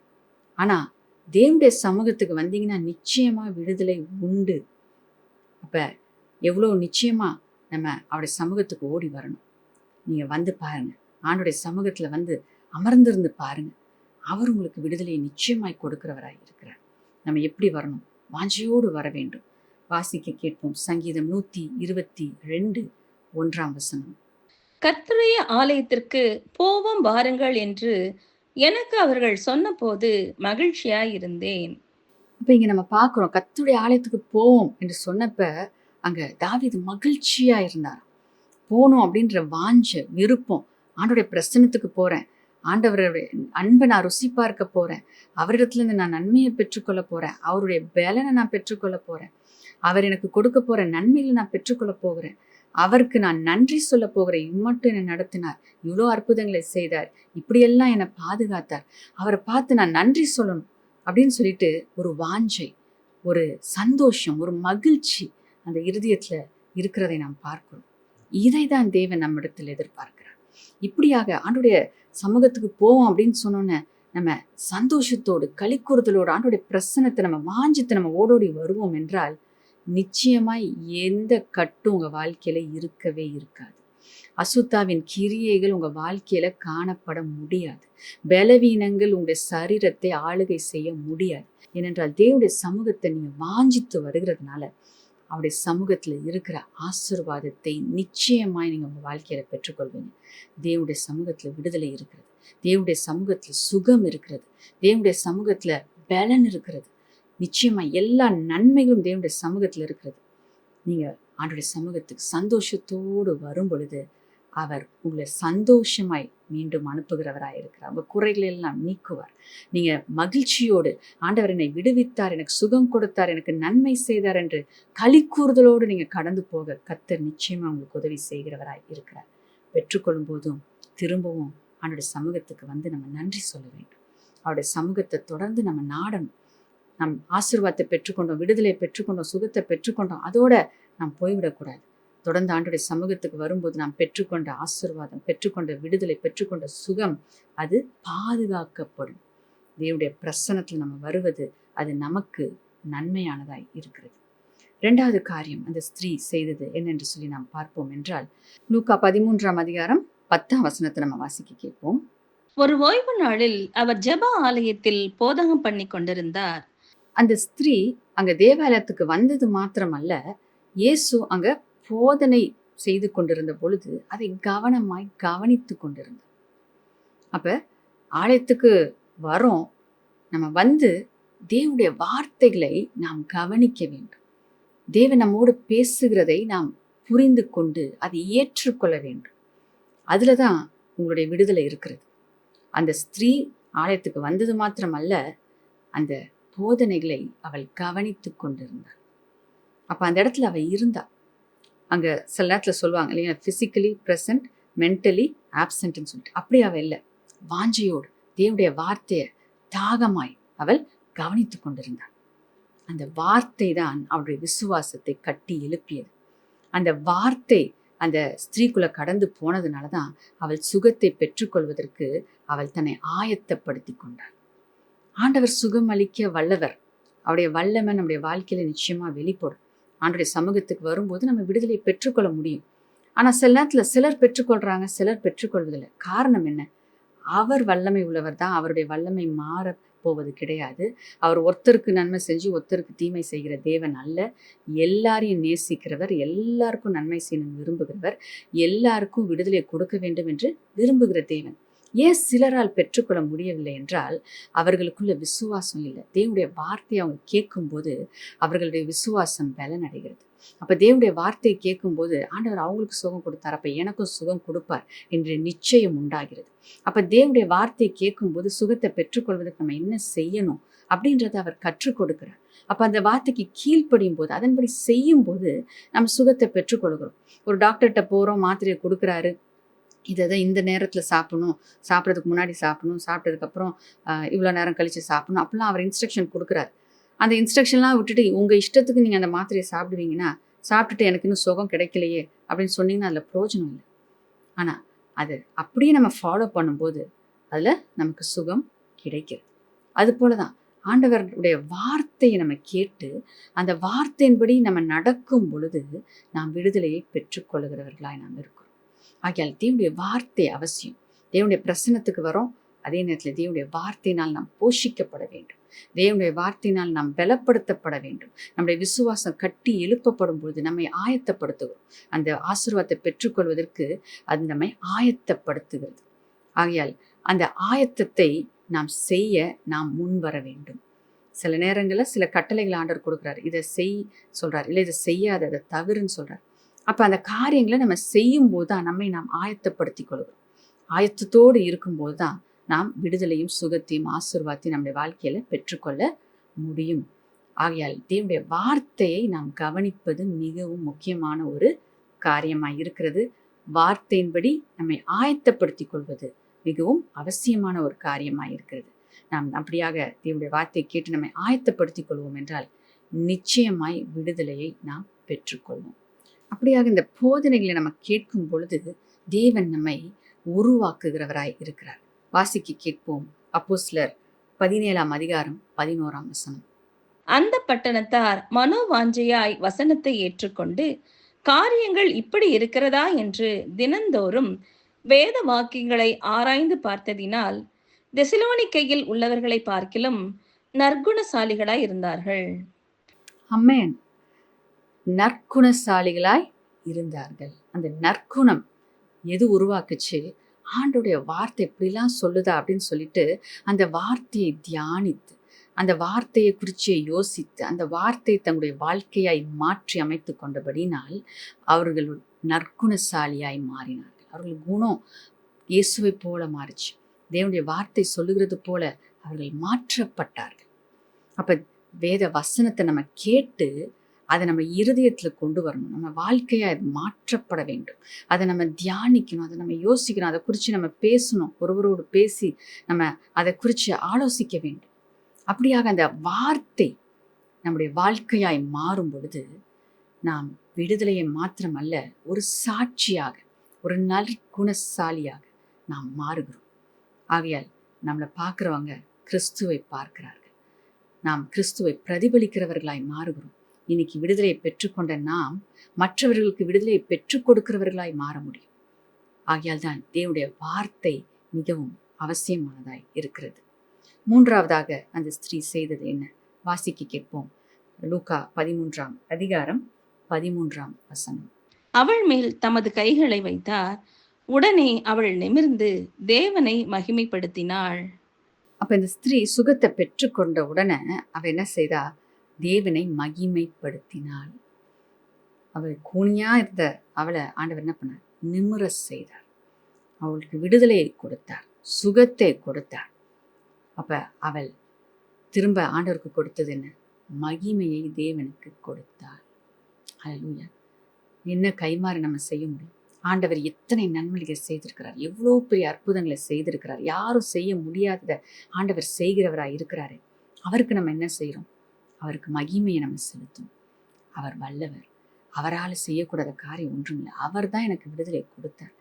ஆனால் தேவனுடைய சமூகத்துக்கு வந்தீங்கன்னா நிச்சயமாக விடுதலை உண்டு. அப்போ எவ்வளோ நிச்சயமாக நம்ம அவருடைய சமூகத்துக்கு ஓடி வரணும். நீங்கள் வந்து பாருங்கள், ஆண்டோடைய சமூகத்தில் வந்து அமர்ந்திருந்து பாருங்கள். அவர் உங்களுக்கு விடுதலையை நிச்சயமாய் கொடுக்கிறவராய் இருக்கிறார். நம்ம எப்படி வரணும்? வாஞ்சியோடு வர வேண்டும். வாசிக்க கேட்போம். சங்கீதம் 122 1 கர்த்தருடைய ஆலயத்திற்கு போவோம் வாருங்கள் என்று எனக்கு அவர்கள் சொன்னபோது மகிழ்ச்சியாய் இருந்தேன். இப்போ இங்கே நம்ம பார்க்குறோம், கர்த்தருடைய ஆலயத்துக்கு போவோம் என்று சொன்னப்ப அங்கே தாவீது மகிழ்ச்சியாக இருந்தார். போகணும் அப்படின்ற வாஞ்ச விருப்பம், ஆண்டோடைய பிரசன்னத்துக்கு போகிறேன், ஆண்டவருடைய அன்பை நான் ருசி பார்க்க போறேன். அவரிடத்துலேருந்து நான் நன்மையை பெற்றுக்கொள்ள போறேன். அவருடைய பலனை நான் பெற்றுக்கொள்ள போறேன். அவர் எனக்கு கொடுக்க போற நன்மைகளை நான் பெற்றுக்கொள்ள போகிறேன். அவருக்கு நான் நன்றி சொல்ல போகிறேன். இம்மட்டும் என்னை நடத்தினார், இவ்வளோ அற்புதங்களை செய்தார், இப்படியெல்லாம் என்னை பாதுகாத்தார், அவரை பார்த்து நான் நன்றி சொல்லணும் அப்படின்னு சொல்லிட்டு ஒரு வாஞ்சை, ஒரு சந்தோஷம், ஒரு மகிழ்ச்சி அந்த இருதயத்துல இருக்கிறதை நாம் பார்க்கிறோம். இதை தான் தேவன் நம்மிடத்தில் எதிர்பார்க்கிறார். இப்படியாக ஆண்டுடைய சமூகத்துக்கு போவோம் அப்படின்னு சொன்னோன்னே நம்ம சந்தோஷத்தோடு களிக்கூறுதலோடு ஆண்டுடைய பிரசன்னத்தை நம்ம வாஞ்சித்து நம்ம ஓடோடி வருவோம் என்றால் நிச்சயமாய் எந்த கட்டும் உங்க வாழ்க்கையில இருக்கவே இருக்காது. அசுத்தாவின் கிரியைகள் உங்க வாழ்க்கையில காணப்பட முடியாது. பலவீனங்கள் உங்களுடைய சரீரத்தை ஆளுகை செய்ய முடியாது. ஏனென்றால் தேவனுடைய சமூகத்தை நீங்க வாஞ்சித்து வருகிறதுனால அவருடைய சமூகத்துல இருக்கிற ஆசீர்வாதத்தை நிச்சயமாய் நீங்க உங்க வாழ்க்கையில பெற்றுக்கொள்வீங்க. தேவனுடைய சமூகத்துல விடுதலை இருக்கிறது, தேவனுடைய சமூகத்துல சுகம் இருக்கிறது, தேவனுடைய சமூகத்துல பலன் இருக்கிறது. நிச்சயமா எல்லா நன்மைகளும் தேவனுடைய சமூகத்துல இருக்கிறது. நீங்க ஆண்டவருடைய சமூகத்துக்கு சந்தோஷத்தோடு வரும் பொழுது அவர் உங்களை சந்தோஷமாய் மீண்டும் அனுப்புகிறவராய் இருக்கிறார். உங்க குறைகளை எல்லாம் நீக்குவார். நீங்க மகிழ்ச்சியோடு ஆண்டவர் என்னை விடுவித்தார், எனக்கு சுகம் கொடுத்தார், எனக்கு நன்மை செய்தார் என்று களிக்கூறுதலோடு நீங்க கடந்து போக கர்த்தர் நிச்சயமா உங்களுக்கு உதவி செய்கிறவராய் இருக்கிறார். பெற்றுக்கொள்ளும் போதும் திரும்பவும் ஆண்டவருடைய சமூகத்துக்கு வந்து நம்ம நன்றி சொல்ல வேண்டும். அவருடைய சமூகத்தை தொடர்ந்து நம்ம நாடணும். நம் ஆசீர்வாதத்தை பெற்றுக்கொண்டோம், விடுதலை பெற்றுக்கொண்டோம், சுகத்தை பெற்றுக்கொண்டோம், அதோட நாம் போய்விடக்கூடாது. தொடர்ந்து ஆண்டவருடைய சமூகத்துக்கு வரும்போது நாம் பெற்றுக்கொண்ட ஆசீர்வாதம், பெற்றுக்கொண்ட விடுதலை, பெற்றுக்கொண்ட சுகம் அது பாதுகாக்கப்படும். தேவனுடைய பிரசன்னத்தில் நம்ம வருவது அது நமக்கு நன்மையானதாய் இருக்கிறது. 2வது காரியம் அந்த ஸ்திரீ செய்தது என்னென்று சொல்லி நாம் பார்ப்போம் என்றால் லூக்கா 13ஆம் அதிகாரம் 10ஆம் வசனத்தை நம்ம வாசிக்க கேட்போம். ஒரு ஓய்வு நாளில் அவர் ஜெப ஆலயத்தில் போதகம் பண்ணி கொண்டிருந்தார். அந்த ஸ்திரீ அங்க தேவாலயத்துக்கு வந்தது மாத்திரமல்ல, இயேசு அங்க போதனை செய்து கொண்டிருந்த பொழுது அதை கவனமாய் கவனித்து கொண்டிருந்தார். அப்ப ஆலயத்துக்கு வரோம், நம்ம வந்து தேவனுடைய வார்த்தைகளை நாம் கவனிக்க வேண்டும். தேவன் நம்மோடு பேசுகிறதை நாம் புரிந்து கொண்டு அதை ஏற்றுக்கொள்ள வேண்டும். அதுலதான் உங்களுடைய விடுதலை இருக்கிறது. அந்த ஸ்திரீ ஆலயத்துக்கு வந்தது மாத்திரமல்ல, அந்த போதனைகளை அவள் கவனித்து கொண்டிருந்தாள். அப்ப அந்த இடத்துல அவள் இருந்தா. அங்க சில நேரத்துல சொல்லுவாங்க இல்லையா, பிசிக்கலி ப்ரெசன்ட் மென்டலி ஆப்சென்ட்னு சொல்லிட்டு. அப்படி அவள் இல்லை, வாஞ்சையோடு தேவனுடைய வார்த்தையை தாகமாய் அவள் கவனித்து கொண்டிருந்தாள். அந்த வார்த்தை தான் அவளுடைய விசுவாசத்தை கட்டி எழுப்பியது. அந்த வார்த்தை அந்த ஸ்திரீக்குள்ள கடந்து போனதுனால தான் அவள் சுகத்தை பெற்றுக்கொள்வதற்கு அவள் தன்னை ஆயத்தப்படுத்தி கொண்டாள். ஆண்டவர் சுகம் அளிக்க வல்லவர். அவருடைய வல்லமை நம்முடைய வாழ்க்கையில நிச்சயமா வெளிப்படும். ஆண்டவருடைய சமூகத்துக்கு வரும்போது நம்ம விடுதலை பெற்றுக்கொள்ள முடியும். ஆனா சில நேரத்துல சிலர் பெற்றுக்கொள்றாங்க, சிலர் பெற்றுக்கொள்வதில்லை. காரணம் என்ன? அவர் வல்லமை உள்ளவர் தான். அவருடைய வல்லமை மாற போவது கிடையாது. அவர் ஒருத்தருக்கு நன்மை செஞ்சு ஒருத்தருக்கு தீமை செய்கிற தேவன் அல்ல. எல்லாரையும் நேசிக்கிறவர், எல்லாருக்கும் நன்மை செய்யணும் விரும்புகிறவர், எல்லாருக்கும் விடுதலை கொடுக்க வேண்டும் என்று விரும்புகிற தேவன். ஏன் சிலரால் பெற்றுக்கொள்ள முடியவில்லை என்றால் அவர்களுக்குள்ள விசுவாசம் இல்லை. தேவனுடைய வார்த்தையை அவங்க கேட்கும்போது அவர்களுடைய விசுவாசம் பலன் அடைகிறது. அப்ப தேவனுடைய வார்த்தையை கேட்கும்போது ஆண்டவர் அவங்களுக்கு சுகம் கொடுத்தார், அப்ப எனக்கும் சுகம் கொடுப்பார் என்ற நிச்சயம் உண்டாகிறது. அப்ப தேவனுடைய வார்த்தையை கேட்கும்போது சுகத்தை பெற்றுக்கொள்வதற்கு நம்ம என்ன செய்யணும் அப்படின்றத அவர் கற்றுக் கொடுக்கிறார். அப்ப அந்த வார்த்தைக்கு கீழ்ப்படியும் போது, அதன்படி செய்யும் போது நம்ம சுகத்தை பெற்றுக்கொள்கிறோம். ஒரு டாக்டர்கிட்ட போறோம், மாத்திரையை கொடுக்குறாரு, இதை இந்த நேரத்தில் சாப்பிடணும், சாப்பிட்றதுக்கு முன்னாடி சாப்பிடணும், சாப்பிட்டதுக்கப்புறம் இவ்வளோ நேரம் கழித்து சாப்பிடணும், அப்படிலாம் அவர் இன்ஸ்ட்ரக்ஷன் கொடுக்குறாரு. அந்த இன்ஸ்ட்ரக்ஷன்லாம் விட்டுட்டு உங்கள் இஷ்டத்துக்கு நீங்கள் அந்த மாத்திரையை சாப்பிடுவீங்கன்னா, சாப்பிட்டுட்டு எனக்கு இன்னும் சுகம் கிடைக்கலையே அப்படின்னு சொன்னீங்கன்னா அதில் பிரயோஜனம் இல்லை. ஆனால் அது அப்படியே நம்ம ஃபாலோ பண்ணும்போது அதில் நமக்கு சுகம் கிடைக்கிறது. அது போல தான் ஆண்டவருடைய வார்த்தையை நம்ம கேட்டு அந்த வார்த்தையின்படி நம்ம நடக்கும் பொழுது நாம் விடுதலையை பெற்றுக்கொள்கிறவர்களாய் நாம் இருக்கோம். ஆகையால் தேவனுடைய வார்த்தை அவசியம். தேவனுடைய பிரசன்னத்துக்கு வரோம், அதே நேரத்தில் தேவனுடைய வார்த்தையினால் நாம் போஷிக்கப்பட வேண்டும். தேவனுடைய வார்த்தையினால் நாம் பலப்படுத்தப்பட வேண்டும். நம்முடைய விசுவாசம் கட்டி எழுப்பப்படும் பொழுது நம்மை ஆயத்தப்படுத்துகிறோம். அந்த ஆசீர்வாதத்தை பெற்றுக்கொள்வதற்கு அது நம்மை ஆயத்தப்படுத்துகிறது. ஆகையால் அந்த ஆயத்தத்தை நாம் செய்ய நாம் முன் வர வேண்டும். சில நேரங்களில் சில கட்டளைகளை ஆண்டவர் கொடுக்குறாரு, இதை செய் சொல்றாரு, இல்லை இதை செய்யாத, அதை தவிருன்னு சொல்றாரு. அப்ப அந்த காரியங்களை நம்ம செய்யும் போது தான் நம்மை நாம் ஆயத்தப்படுத்திக் கொள்கிறோம். ஆயத்தத்தோடு இருக்கும்போது தான் நாம் விடுதலையும் சுகத்தையும் ஆசீர்வாதத்தையும் நம்முடைய வாழ்க்கையில பெற்றுக்கொள்ள முடியும். ஆகையால் தேவனுடைய வார்த்தையை நாம் கவனிப்பது மிகவும் முக்கியமான ஒரு காரியமாய் இருக்கிறது. வார்த்தையின்படி நம்மை ஆயத்தப்படுத்திக் கொள்வது மிகவும் அவசியமான ஒரு காரியமாய் இருக்கிறது. நாம் அப்படியாக தேவனுடைய வார்த்தையை கேட்டு நம்மை ஆயத்தப்படுத்திக் கொள்வோம் என்றால் நிச்சயமாய் விடுதலையை நாம் பெற்றுக்கொள்வோம். அப்படியாக இந்த போதனைகளை நம்ம கேட்கும் பொழுது தேவன் நம்மை உருவாக்குகிறவராய் இருக்கிறார். வாசிக்க கேட்போம். அப்போஸ்தலர் 17ஆம் அதிகாரம் 11ஆம் வசனம். அந்த பட்டணத்தார் மனோவாஞ்சையாய் வசனத்தை ஏற்றுக்கொண்டு காரியங்கள் இப்படி இருக்கிறதா என்று தினந்தோறும் வேத வாக்கியங்களை ஆராய்ந்து பார்த்ததினால் தெசலோனிக்கையில் உள்ளவர்களை பார்க்கிலும் நற்குணசாலிகளாய் இருந்தார்கள். அமேன். நற்குணசாலிகளாய் இருந்தார்கள். அந்த நற்குணம் எது உருவாக்குச்சு? ஆண்டோடைய வார்த்தை இப்படிலாம் சொல்லுதா அப்படின்னு சொல்லிட்டு அந்த வார்த்தையை தியானித்து, அந்த வார்த்தையை குறித்து யோசித்து, அந்த வார்த்தையை தங்களுடைய வாழ்க்கையாய் மாற்றி அமைத்து கொண்டபடினால் அவர்கள் நற்குணசாலியாய் மாறினார்கள். அவர்கள் குணம் இயேசுவை போல மாறிச்சு. தேவனுடைய வார்த்தை சொல்லுகிறது போல அவர்கள் மாற்றப்பட்டார்கள். அப்ப வேத வசனத்தை நம்ம கேட்டு அதை நம்ம இருதயத்தில் கொண்டு வரணும். நம்ம வாழ்க்கையை அது மாற்றப்பட வேண்டும். அதை நம்ம தியானிக்கணும், அதை நம்ம யோசிக்கணும், அதை குறித்து நம்ம பேசணும், ஒருவரோடு பேசி நம்ம அதை குறித்து ஆலோசிக்க வேண்டும். அப்படியாக அந்த வார்த்தை நம்முடைய வாழ்க்கையாய் மாறும் பொழுது நாம் விடுதலையை மாத்திரமல்ல, ஒரு சாட்சியாக, ஒரு நற்குணசாலியாக நாம் மாறுகிறோம். ஆகையால் நம்மளை பார்க்குறவங்க கிறிஸ்துவை பார்க்கிறார்கள். நாம் கிறிஸ்துவை பிரதிபலிக்கிறவர்களாய் மாறுகிறோம். இன்னைக்கு விடுதலையை பெற்றுக்கொண்ட நாம் மற்றவர்களுக்கு விடுதலையை பெற்றுக் கொடுக்கிறவர்களாய் மாற முடியும். ஆகையால் தான் தேவனுடைய வார்த்தை மிகவும் அவசியமானதாய் இருக்கிறது. மூன்றாவதாக அந்த ஸ்திரீ செய்தது என்ன? வாசிக்க கேட்போம். லூக்கா 13ஆம் அதிகாரம் 13ஆம் வசனம். அவள் மேல் தமது கைகளை வைத்தார். உடனே அவள் நிமிர்ந்து தேவனை மகிமைப்படுத்தினாள். அப்ப இந்த ஸ்திரீ சுகத்தை பெற்றுக்கொண்ட உடனே அவ என்ன செய்தா? தேவனை மகிமைப்படுத்தினாள். அவள் கூனியா இருந்த அவளை ஆண்டவர் என்ன பண்ணார்? நிமிர செய்தார். அவளுக்கு விடுதலையை கொடுத்தார், சுகத்தை கொடுத்தார். அப்ப அவள் திரும்ப ஆண்டவருக்கு கொடுத்தது என்ன? மகிமையை தேவனுக்கு கொடுத்தார். அல்லேலூயா. என்ன கைமாறு நம்ம செய்ய முடியும்? ஆண்டவர் எத்தனை நன்மைகள் செய்திருக்கிறார், எவ்வளோ பெரிய அற்புதங்களை செய்திருக்கிறார். யாரும் செய்ய முடியாததை ஆண்டவர் செய்கிறவராக இருக்கிறாரு. அவருக்கு நம்ம என்ன செய்கிறோம்? அவருக்கு மகிமையை நம்ம செலுத்தும். அவர் வல்லவர். அவரால் செய்யக்கூடாத காரியம் ஒன்றும் இல்லை. அவர் தான் எனக்கு விடுதலை கொடுத்தார்.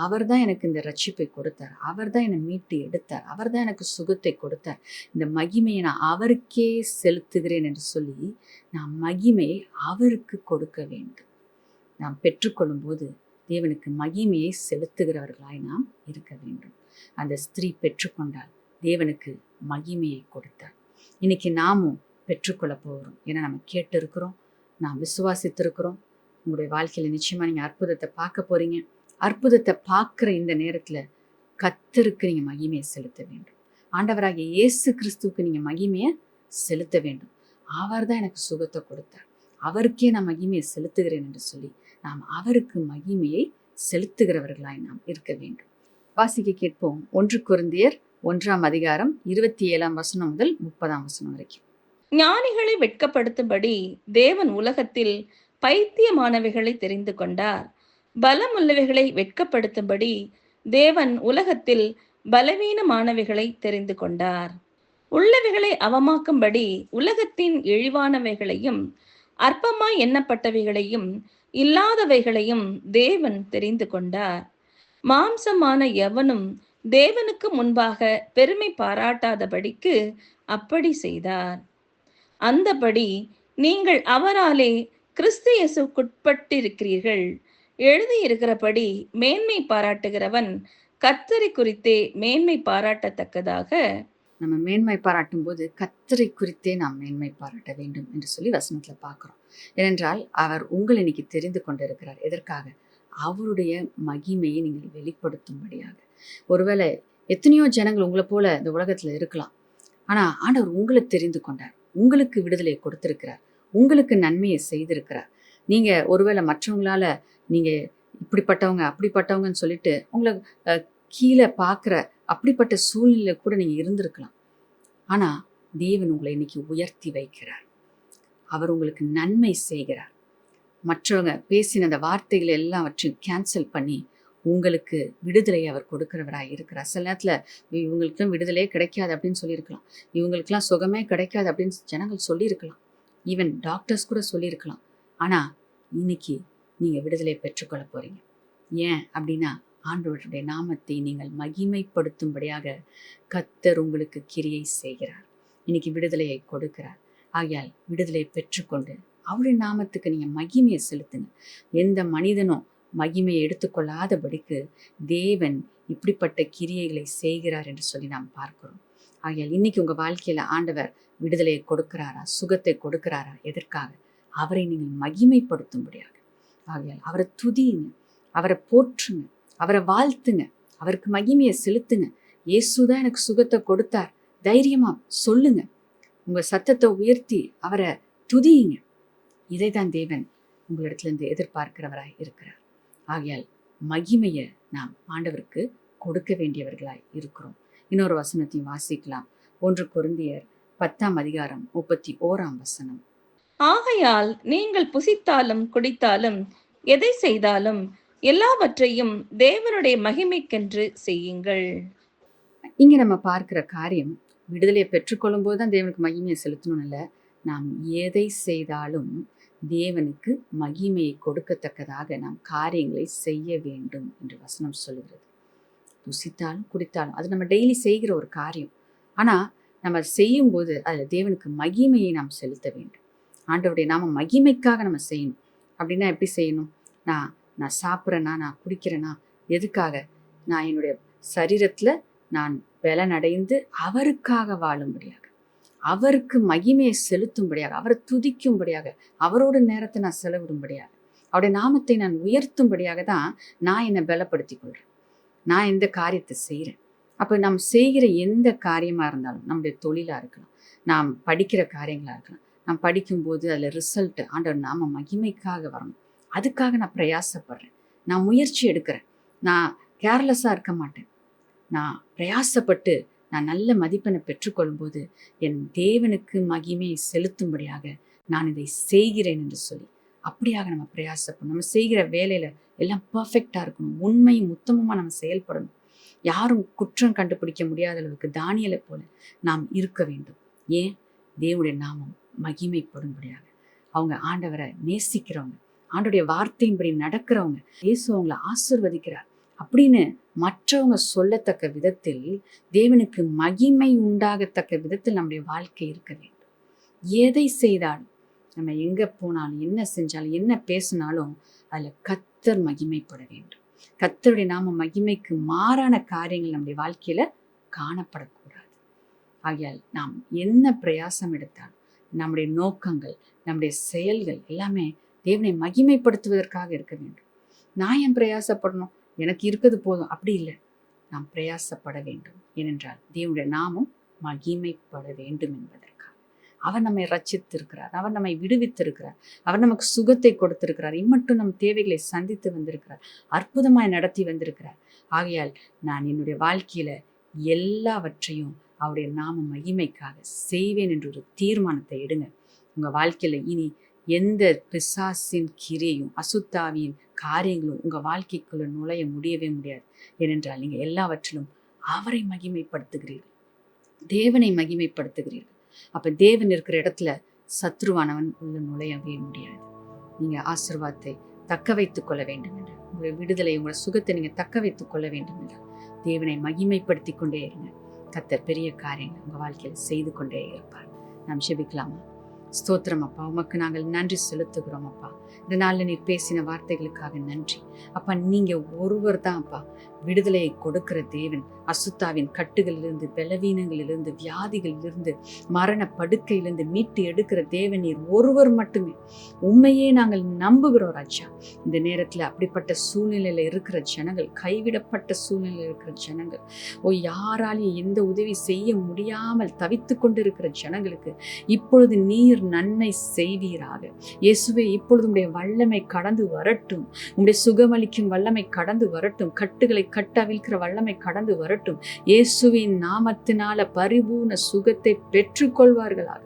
அவர் தான் எனக்கு இந்த ரட்சிப்பை கொடுத்தார். அவர் தான் என்னை மீட்டு எடுத்தார். அவர் தான் எனக்கு சுகத்தை கொடுத்தார். இந்த மகிமையை நான் அவருக்கே செலுத்துகிறேன் என்று சொல்லி நான் மகிமையை அவருக்கு கொடுக்க வேண்டும். நாம் பெற்றுக்கொள்ளும் போது தேவனுக்கு மகிமையை செலுத்துகிறவர்களாய் நாம் இருக்க வேண்டும். அந்த ஸ்திரீ பெற்றுக்கொண்டால் தேவனுக்கு மகிமையை கொடுத்தார். இன்னைக்கு நாமும் பெற்றுக்கொள்ள போகிறோம். ஏன்னா நம்ம கேட்டு இருக்கிறோம், நாம் விசுவாசித்திருக்கிறோம். உங்களுடைய வாழ்க்கையில் நிச்சயமாக நீங்கள் அற்புதத்தை பார்க்க போகிறீங்க. அற்புதத்தை பார்க்குற இந்த நேரத்தில் கர்த்தருக்கு நீங்கள் மகிமையை செலுத்த வேண்டும். ஆண்டவராகிய இயேசு கிறிஸ்துவுக்கு நீங்கள் மகிமையை செலுத்த வேண்டும். அவர் தான் எனக்கு சுகத்தை கொடுத்தார், அவருக்கே நான் மகிமையை செலுத்துகிறேன் என்று சொல்லி நாம் அவருக்கு மகிமையை செலுத்துகிறவர்களாய் நாம் இருக்க வேண்டும். வாசிக்க கேட்போம். 1 கொரிந்தியர் 1ஆம் அதிகாரம் 27ஆம் வசனம் முதல் 30ஆம் வசனம் வரைக்கும். ஞானிகளை வெட்கப்படுத்தும்படி தேவன் உலகத்தில் பைத்தியமானவைகளை தெரிந்து கொண்டார். பலமுள்ளவைகளை வெட்கப்படுத்தும்படி தேவன் உலகத்தில் பலவீனமானவைகளை தெரிந்து கொண்டார். உள்ளவைகளை அவமாக்கும்படி உலகத்தின் இழிவானவைகளையும் அற்பமாய் எண்ணப்பட்டவைகளையும் இல்லாதவைகளையும் தேவன் தெரிந்து கொண்டார். மாம்சமான எவனும் தேவனுக்கு முன்பாக பெருமை பாராட்டாதபடிக்கு அப்படி செய்தார். அந்தபடி நீங்கள் அவராலே கிறிஸ்து இயேசுவுக்குட்பட்டிருக்கிறீர்கள். எழுதியிருக்கிறபடி மேன்மை பாராட்டுகிறவன் கர்த்தரை குறித்தே மேன்மை பாராட்டத்தக்கதாக. நம்ம மேன்மை பாராட்டும் போது கர்த்தரை குறித்தே நாம் மேன்மை பாராட்ட வேண்டும் என்று சொல்லி வசனத்தில் பார்க்குறோம். ஏனென்றால் அவர் உங்களை இன்னைக்கு தெரிந்து கொண்டிருக்கிறார். எதற்காக? அவருடைய மகிமையை நீங்கள் வெளிப்படுத்தும்படியாக. ஒருவேளை எத்தனையோ ஜனங்கள் உங்களை போல இந்த உலகத்தில் இருக்கலாம். ஆனால் ஆண்டவர் உங்களை தெரிந்து கொண்டார், உங்களுக்கு விடுதலையை கொடுத்திருக்கிறார், உங்களுக்கு நன்மையை செய்திருக்கிறார். நீங்கள் ஒருவேளை மற்றவங்களால நீங்கள் இப்படிப்பட்டவங்க அப்படிப்பட்டவங்கன்னு சொல்லிட்டு உங்களை கீழே பார்க்குற அப்படிப்பட்ட சூழ்நிலையில கூட நீங்க இருந்திருக்கலாம். ஆனா தேவன் உங்களை இன்னைக்கு உயர்த்தி வைக்கிறார். அவர் உங்களுக்கு நன்மை செய்கிறார். மற்றவங்க பேசின அந்த வார்த்தைகள் எல்லாவற்றையும் கேன்சல் பண்ணி உங்களுக்கு விடுதலை அவர் கொடுக்கிறவராய் இருக்கிறார். சில நேரத்துல இவங்களுக்குலாம் விடுதலையே கிடைக்காது அப்படின்னு சொல்லியிருக்கலாம். இவங்களுக்குலாம் சுகமே கிடைக்காது அப்படின்னு ஜனங்கள் சொல்லியிருக்கலாம். ஈவன் டாக்டர்ஸ் கூட சொல்லியிருக்கலாம். ஆனா இன்னைக்கு நீங்க விடுதலை பெற்றுக்கொள்ள போறீங்க. ஏன் அப்படின்னா ஆண்டவருடைய நாமத்தை நீங்கள் மகிமைப்படுத்தும்படியாக கர்த்தர் உங்களுக்கு கிரியை செய்கிறார். இன்னைக்கு விடுதலையை கொடுக்கிறார். ஆகையால் விடுதலையை பெற்றுக்கொண்டு அவருடைய நாமத்துக்கு நீங்க மகிமையை செலுத்துங்க. எந்த மனிதனும் மகிமையை எடுத்துக்கொள்ளாதபடிக்கு தேவன் இப்படிப்பட்ட கிரியைகளை செய்கிறார் என்று சொல்லி நாம் பார்க்கிறோம். ஆகையால் இன்னைக்கு உங்க வாழ்க்கையில ஆண்டவர் விடுதலையை கொடுக்கிறாரா, சுகத்தை கொடுக்கிறாரா? எதற்காக? அவரை நீங்கள் மகிமைப்படுத்தும்படியாக. ஆகையால் அவரை துதியுங்க, அவரை போற்றுங்க, அவரை வாழ்த்துங்க, அவருக்கு மகிமையை செலுத்துங்க. இயேசுதான் எனக்கு சுகத்தை கொடுத்தார் தைரியமா சொல்லுங்க. உங்க சத்தத்தை உயர்த்தி அவரை துதியுங்க. இதைதான் தேவன் உங்களிடத்திலிருந்து எதிர்பார்க்கிறவராய் இருக்கிறார். ஆகையால் மகிமையை நாம் ஆண்டவருக்கு கொடுக்க வேண்டியவர்களாய் இருக்கிறோம். இன்னொரு வசனத்தையும் வாசிக்கலாம். 1 கொரிந்தியர் 10:31. ஆகையால் நீங்கள் புசித்தாலும் குடித்தாலும் எதை செய்தாலும் எல்லாவற்றையும் தேவனுடைய மகிமைக்கென்று செய்யுங்கள். இங்க நம்ம பார்க்கிற காரியம் விடுதலையை பெற்றுக்கொள்ளும் போது தான் தேவனுக்கு மகிமையை செலுத்தணும் இல்லை. நாம் எதை செய்தாலும் தேவனுக்கு மகிமையை கொடுக்கத்தக்கதாக நாம் காரியங்களை செய்ய வேண்டும் என்று வசனம் சொல்லுகிறது. புசித்தாலும் குடித்தாலும் அது நம்ம டெய்லி செய்கிற ஒரு காரியம். ஆனா நம்ம செய்யும் போது அதுல தேவனுக்கு மகிமையை நாம் செலுத்த வேண்டும். ஆண்டவருடைய நாம மகிமைக்காக நம்ம செய்யணும். அப்படின்னா எப்படி செய்யணும்? நான் சாப்பிட்றேன்னா, நான் குடிக்கிறேன்னா எதுக்காக? நான் என்னுடைய சரீரத்துல நான் பலனடைந்து அவருக்காக வாழும்படியாக, அவருக்கு மகிமையை செலுத்தும்படியாக, அவரை துதிக்கும்படியாக, அவரோட நேரத்தை நான் செலவிடும்படியாக, அவருடைய நாமத்தை நான் உயர்த்தும்படியாக தான் நான் என்னை பலப்படுத்தி கொள்கிறேன். நான் எந்த காரியத்தை செய்கிறேன். அப்போ நாம் செய்கிற எந்த காரியமாக இருந்தாலும், நம்முடைய தொழிலாக இருக்கலாம், நாம் படிக்கிற காரியங்களாக இருக்கலாம், நான் படிக்கும்போது அதில் ரிசல்ட் ஆண்டவர் நாம மகிமைக்காக வரணும். அதுக்காக நான் பிரயாசப்படுறேன், நான் முயற்சி எடுக்கிறேன், நான் கேர்லெஸ்ஸாக இருக்க மாட்டேன். நான் பிரயாசப்பட்டு நான் நல்ல மதிப்பெண்ணை பெற்றுக்கொள்ளும்போது என் தேவனுக்கு மகிமையை செலுத்தும்படியாக நான் இதை செய்கிறேன் என்று சொல்லி அப்படியாக நம்ம பிரயாசப்படணும். நம்ம செய்கிற வேலையில் எல்லாம் பர்ஃபெக்டாக இருக்கணும், உண்மையும் உத்தமமாக நம்ம செயல்படணும். யாரும் குற்றம் கண்டுபிடிக்க முடியாத அளவுக்கு தானியலை போல நாம் இருக்க வேண்டும். ஏன்? தேவனுடைய நாமம் மகிமைப்படும்படியாக. அவங்க ஆண்டவரை நேசிக்கிறவங்க, ஆண்டோடைய வார்த்தையின்படி நடக்கிறவங்க, இயேசு அவங்களை ஆசீர்வதிக்கிறார் அப்படின்னு மற்றவங்க சொல்லத்தக்க விதத்தில், தேவனுக்கு மகிமை உண்டாகத்தக்க விதத்தில் நம்முடைய வாழ்க்கை இருக்க வேண்டும். எதை செய்தாலும், நம்ம எங்க போனாலும், என்ன செஞ்சாலும், என்ன பேசினாலும் அதுல கர்த்தர் மகிமைப்பட வேண்டும். கர்த்தருடைய நாம மகிமைக்கு மாறான காரியங்கள் நம்முடைய வாழ்க்கையில காணப்படக்கூடாது. ஆகையால் நாம் என்ன பிரயாசம் எடுத்தாலும் நம்முடைய நோக்கங்கள், நம்முடைய செயல்கள் எல்லாமே தேவனை மகிமைப்படுத்துவதற்காக இருக்க வேண்டும். நான் ஏன் பிரயாசப்படணும்? எனக்கு இருக்கிறது போதும், அப்படி இல்லை. நாம் பிரயாசப்பட வேண்டும். ஏனென்றால் தேவனுடைய நாமம் மகிமைப்பட வேண்டும் என்பதற்காக. அவர் நம்மை ரட்சித்திருக்கிறார், அவர் நம்மை விடுவித்திருக்கிறார், அவர் நமக்கு சுகத்தை கொடுத்திருக்கிறார், இம்மட்டும் நம் தேவைகளை சந்தித்து வந்திருக்கிறார், அற்புதமாய் நடத்தி வந்திருக்கிறார். ஆகையால் நான் என்னுடைய வாழ்க்கையில எல்லாவற்றையும் அவருடைய நாம மகிமைக்காக செய்வேன் என்று ஒரு தீர்மானத்தை எடுங்க. உங்க வாழ்க்கையில இனி எந்த பிசாசின் கிரியையும், அசுத்தாவியின் காரியங்களும் உங்க வாழ்க்கைக்குள்ள நுழைய முடியவே முடியாது. ஏனென்றால் நீங்க எல்லாவற்றிலும் அவரை மகிமைப்படுத்துகிறீர்கள், தேவனை மகிமைப்படுத்துகிறீர்கள். அப்ப தேவன் இருக்கிற இடத்துல சத்ருவானவன் உள்ள நுழையவே முடியாது. நீங்க ஆசீர்வாதத்தை தக்க வைத்துக் கொள்ள வேண்டும் என்று, உங்களுடைய விடுதலை, உங்களோட சுகத்தை நீங்க தக்க வைத்துக் கொள்ள வேண்டும் என்று தேவனை மகிமைப்படுத்தி கொண்டே இருங்க. கர்த்தர் பெரிய காரியங்கள் உங்க வாழ்க்கையில செய்து கொண்டே இருப்பார். நாம் ஜெபிக்கலாமா? ஸ்தோத்திரம் அப்பா, உமக்கு நாங்கள் நன்றி செலுத்துகிறோம் அப்பா. இந்த நாளில் நீர் பேசின வார்த்தைகளுக்காக நன்றி அப்பா. நீங்க ஒருவர் தான் அப்பா விடுதலையை கொடுக்கிற தேவன். அசுத்தாவின் கட்டுகளிலிருந்து, பலவீனங்களிலிருந்து, வியாதிகளிலிருந்து, மரண படுக்கையிலிருந்து மீட்டு எடுக்கிற தேவன் நீர் ஒருவர் மட்டுமே. உண்மையே நாங்கள் நம்புகிறோம் ராஜா. இந்த நேரத்தில் அப்படிப்பட்ட சூழ்நிலையில இருக்கிற ஜனங்கள், கைவிடப்பட்ட சூழ்நிலையில் இருக்கிற ஜனங்கள், யாராலையும் எந்த உதவி செய்ய முடியாமல் தவித்து கொண்டிருக்கிற ஜனங்களுக்கு இப்பொழுது நீர் நன்மை செய்வீராக. இயேசுவே, இப்பொழுது உடைய வல்லமை கடந்து வரட்டும். உம்முடைய சுகமளிக்கும் வல்லமை கடந்து வரட்டும். கட்டுகளை கட்டவிழ்க்கிற வல்லமை கடந்து வரட்டும். இயேசுவின் நாமத்தினால பரிபூர்ண சுகத்தை பெற்றுக்கொள்வார்களாக,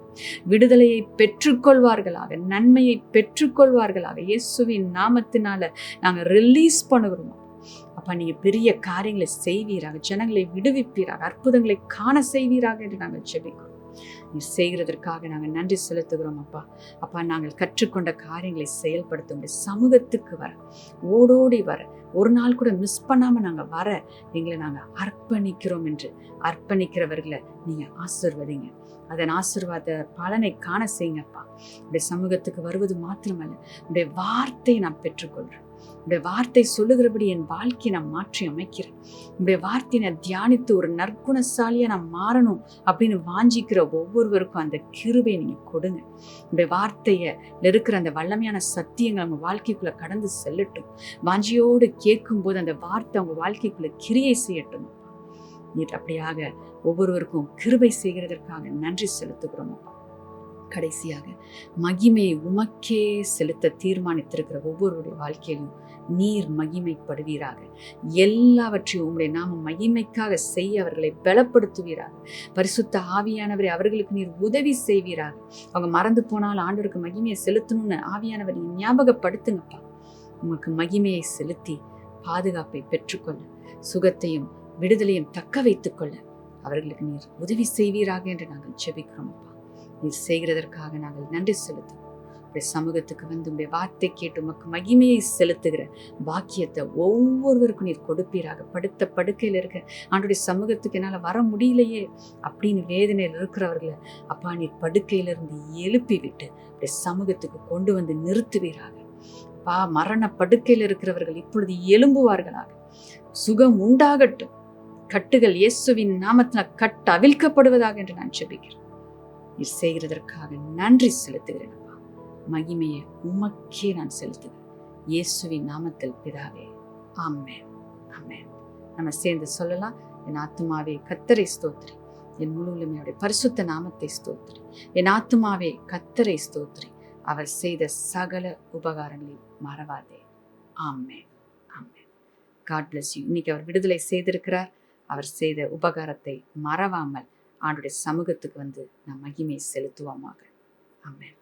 விடுதலையை பெற்றுக்கொள்வார்களாக, நன்மையை பெற்றுக்கொள்வார்களாக. இயேசுவின் நாமத்தினால நாங்க ரிலீஸ் பண்ணுகிறோம். அப்பா, நீங்க பெரிய காரியங்களை செய்வீராக, ஜனங்களை விடுவிப்பீராக, அற்புதங்களை காண செய்வீராக என்று நாங்கள் ஜெபிக்கிறோம். நீ செய்கிறதற்காக நாங்கள் நன்றி செலுத்துகிறோம் அப்பா. அப்பா, நாங்கள் கற்றுக்கொண்ட காரியங்களை செயல்படுத்த உடைய சமூகத்துக்கு வர, ஓடோடி வர, ஒரு நாள் கூட மிஸ் பண்ணாம நாங்க வர எங்களை நாங்க அர்ப்பணிக்கிறோம் என்று அர்ப்பணிக்கிறவர்களை நீங்க ஆசீர்வதிங்க. அதன் ஆசீர்வாத பலனை காண செய்யுங்கப்பா. உடைய சமூகத்துக்கு வருவது மாத்திரமல்ல, உடைய வார்த்தையை நான் பெற்றுக்கொள்றேன். உடைய வார்த்தை சொல்லுகிறபடி என் வாழ்க்கையை நான் மாற்றி அமைக்கிறேன். உடைய வார்த்தையை நான் தியானித்து ஒரு நற்குணசாலியா நான் மாறணும் அப்படின்னு வாஞ்சிக்கிற ஒவ்வொருவருக்கும் அந்த கிருபையை நீங்க கொடுங்க. உடைய வார்த்தையில இருக்கிற அந்த வல்லமையான சத்தியங்கள் அவங்க வாழ்க்கைக்குள்ள கடந்து செல்லட்டும். வாஞ்சியோடு கேட்கும் போது அந்த வார்த்தை அவங்க வாழ்க்கைக்குள்ள கிரியை செய்யட்டும். நீர் அப்படியாக ஒவ்வொருவருக்கும் கிருபை செய்கிறதற்காக நன்றி செலுத்துகிறோம். கடைசியாக மகிமையை உமக்கே செலுத்த தீர்மானித்திருக்கிற ஒவ்வொருவருடைய வாழ்க்கையிலும் நீர் மகிமைப்படுவீராக. எல்லாவற்றையும் உம்முடைய நாம மகிமைக்காக செய்ய அவர்களை பலப்படுத்துவீராக. பரிசுத்த ஆவியானவரை அவர்களுக்கு நீர் உதவி செய்வீராக. அவங்க மறந்து போனால் ஆண்டவருக்கு மகிமையை செலுத்தணும்னு ஆவியானவர் ஞாபகப்படுத்துங்கப்பா. உமக்கு மகிமையை செலுத்தி பாதுகாப்பை பெற்றுக்கொள்ள, சுகத்தையும் விடுதலையும் தக்க வைத்துக் கொள்ள அவர்களுக்கு நீர் உதவி செய்வீராக என்று நாங்கள் ஜெபிக்கிறோம். நீர் செய்கிறதற்காக நாங்கள் நன்றி செலுத்துகிறோம். உடைய சமூகத்துக்கு வந்து உடைய வார்த்தை கேட்டு உமக்கு மகிமையை செலுத்துகிற பாக்கியத்தை ஒவ்வொருவருக்கும் நீர் கொடுப்பீராக. படுத்த படுக்கையில் இருக்க ஆண்டுடைய சமூகத்துக்கு என்னால் வர முடியலையே அப்படின்னு வேதனையில் இருக்கிறவர்களை அப்பா நீர் படுக்கையிலிருந்து எழுப்பி விட்டு உடைய சமூகத்துக்கு கொண்டு வந்து நிறுத்துவீராக. அப்பா, மரண படுக்கையில் இருக்கிறவர்கள் இப்பொழுது எழும்புவார்களாக. சுகம் உண்டாகட்டும். கட்டுகள் இயேசுவின் நாமத்தினால் கட்டு அவிழ்க்கப்படுவதாக என்று நான் ஜெபிக்கிறேன். நீர் செய்கிறதற்காக நன்றி செலுத்துகிறேன். மகிமையை உமக்கே நான் செலுத்துகிறேன். இயேசுவின் நாமத்தில் பிதாவே, ஆமென், ஆமென். நம்ம சேர்ந்து சொல்லலாம். என் ஆத்துமாவே கர்த்தரை ஸ்தோத்திரி, என் முழு உள்ளமையோட பரிசுத்த நாமத்தை ஸ்தோத்திரி. என் ஆத்துமாவே கர்த்தரை ஸ்தோத்திரி, அவர் செய்த சகல உபகாரங்களை மறவாதே. ஆமென், ஆமென். God bless you. இன்னைக்கு அவர் விடுதலை செய்திருக்கிறார். அவர் செய்த உபகாரத்தை மறவாமல் ஆண்டுடைய சமூகத்துக்கு வந்து நாம் மகிமையை செலுத்துவோமாக. ஆமென்.